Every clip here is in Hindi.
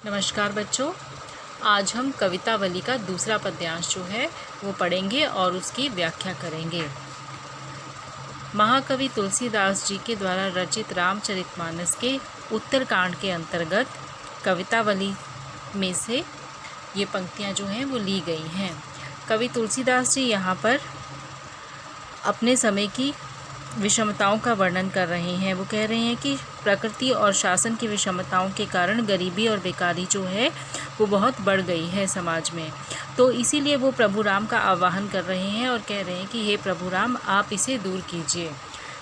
नमस्कार बच्चों, आज हम कवितावली का दूसरा पद्यांश जो है वो पढ़ेंगे और उसकी व्याख्या करेंगे। महाकवि तुलसीदास जी के द्वारा रचित रामचरितमानस के उत्तरकांड के अंतर्गत कवितावली में से ये पंक्तियाँ जो हैं वो ली गई हैं। कवि तुलसीदास जी यहाँ पर अपने समय की विषमताओं का वर्णन कर रहे हैं। वो कह रहे हैं कि प्रकृति और शासन की विषमताओं के कारण गरीबी और बेकारी जो है वो बहुत बढ़ गई है समाज में। तो इसीलिए वो प्रभु राम का आह्वान कर रहे हैं और कह रहे हैं कि हे प्रभु राम, आप इसे दूर कीजिए।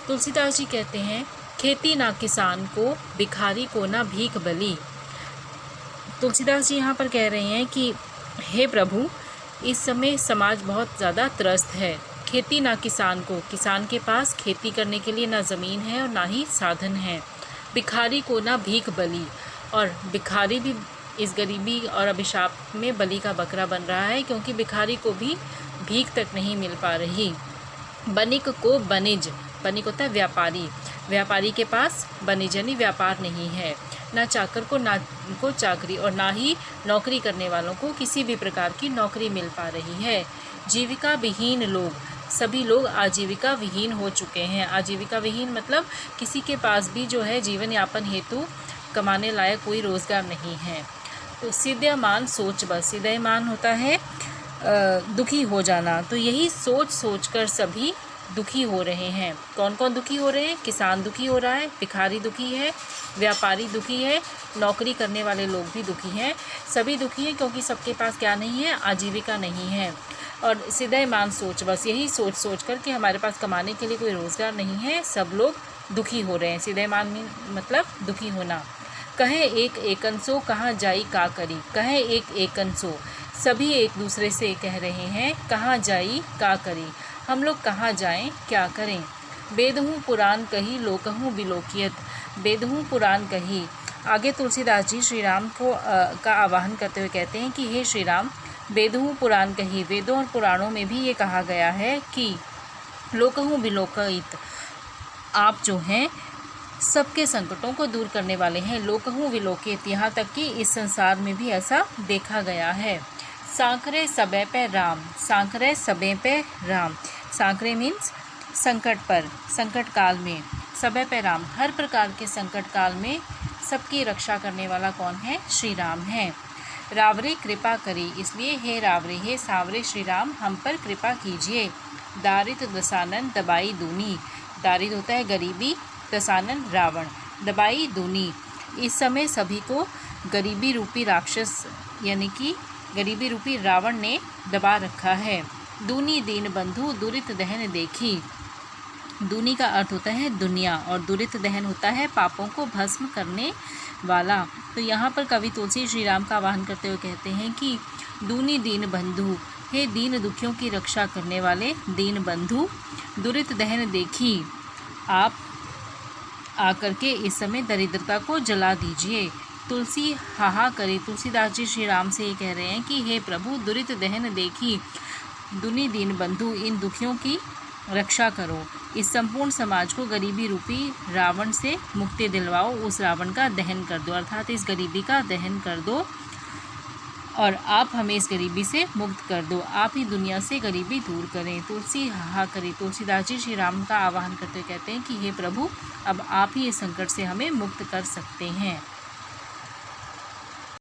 तुलसीदास जी कहते हैं, खेती ना किसान को, भिखारी को ना भीख बली। तुलसीदास जी यहाँ पर कह रहे हैं कि हे प्रभु, इस समय समाज बहुत ज़्यादा त्रस्त है। खेती ना किसान को, किसान के पास खेती करने के लिए ना ज़मीन है और ना ही साधन है। भिखारी को ना भीख बली, और भिखारी भी इस गरीबी और अभिशाप में बलि का बकरा बन रहा है, क्योंकि भिखारी को भी भीख तक नहीं मिल पा रही। बनिक को बनिज, बनिक होता है व्यापारी, व्यापारी के पास बनिज यानी व्यापार नहीं है। ना चाकर को ना को चाकरी, और ना ही नौकरी करने वालों को किसी भी प्रकार की नौकरी मिल पा रही है। जीविका विहीन लोग, सभी लोग आजीविका विहीन हो चुके हैं। आजीविका विहीन मतलब किसी के पास भी जो है जीवन यापन हेतु कमाने लायक कोई रोज़गार नहीं है। तो सिद्धयमान सोच बस, सिद्धयमान होता है दुखी हो जाना। तो यही सोच सोच कर सभी दुखी हो रहे हैं। कौन कौन दुखी हो रहे हैं? किसान दुखी हो रहा है, भिखारी दुखी है, व्यापारी दुखी है, नौकरी करने वाले लोग भी दुखी हैं। सभी दुखी हैं क्योंकि सबके पास क्या नहीं है? आजीविका नहीं है। और सिद्धयमान सोच बस, यही सोच सोच कर कि हमारे पास कमाने के लिए कोई रोज़गार नहीं है, सब लोग दुखी हो रहे हैं। सिद्धयमान मतलब दुखी होना। कहे एक एकनसो, कहाँ जाई का करी। कहे एक एकनसो, सभी एक दूसरे से कह रहे हैं कहाँ जाई का करी, हम लोग कहाँ जाएं, क्या करें। बेदहूँ पुराण कही, लोकहूँ बिलोकियत। बेदहूँ पुराण कही, आगे तुलसीदास जी श्री राम को का आवाहन करते हुए कहते हैं कि हे श्री राम, वेदों पुराण कही, वेदों और पुराणों में भी ये कहा गया है कि लोकहूँ विलोकित, आप जो हैं सबके संकटों को दूर करने वाले हैं। लोकहूँ विलोकित, यहाँ तक कि इस संसार में भी ऐसा देखा गया है। सांकरे सबे पे राम, सांकरे सबे पे राम। सांकरे मीन्स संकट पर, संकट काल में। सबे पे राम, हर प्रकार के संकट काल में सबकी रक्षा करने वाला कौन है? श्री राम है। रावरे कृपा करी, इसलिए हे रावरे, हे सावरे श्री राम, हम पर कृपा कीजिए। दारिद्र दशानन दबाई दूनी, दारिद्र होता है गरीबी, दशानन रावण, दबाई दूनी। इस समय सभी को गरीबी रूपी राक्षस यानी कि गरीबी रूपी रावण ने दबा रखा है। दूनी दीन बंधु, दुरित दहन देखी। दूनी का अर्थ होता है दुनिया, और दुरित दहन होता है पापों को भस्म करने वाला। तो यहाँ पर कवि तुलसी श्री राम का आह्वान करते हुए कहते हैं कि दूनी दीन बंधु, हे दीन दुखियों की रक्षा करने वाले दीन बंधु, दुरित दहन देखी, आप आकर के इस समय दरिद्रता को जला दीजिए। तुलसी हाहा करे, तुलसीदास जी श्री राम से ये कह रहे हैं कि हे प्रभु, दुरित दहन देखी, दूनी दीन बंधु, इन दुखियों की रक्षा करो। इस संपूर्ण समाज को गरीबी रूपी रावण से मुक्ति दिलवाओ, उस रावण का दहन कर दो, अर्थात इस गरीबी का दहन कर दो, और आप हमें इस गरीबी से मुक्त कर दो। आप ही दुनिया से गरीबी दूर करें। तुलसी हाहा करे, तुलसीदास जी श्री राम का आह्वान करते कहते हैं कि हे प्रभु, अब आप ही इस संकट से हमें मुक्त कर सकते हैं।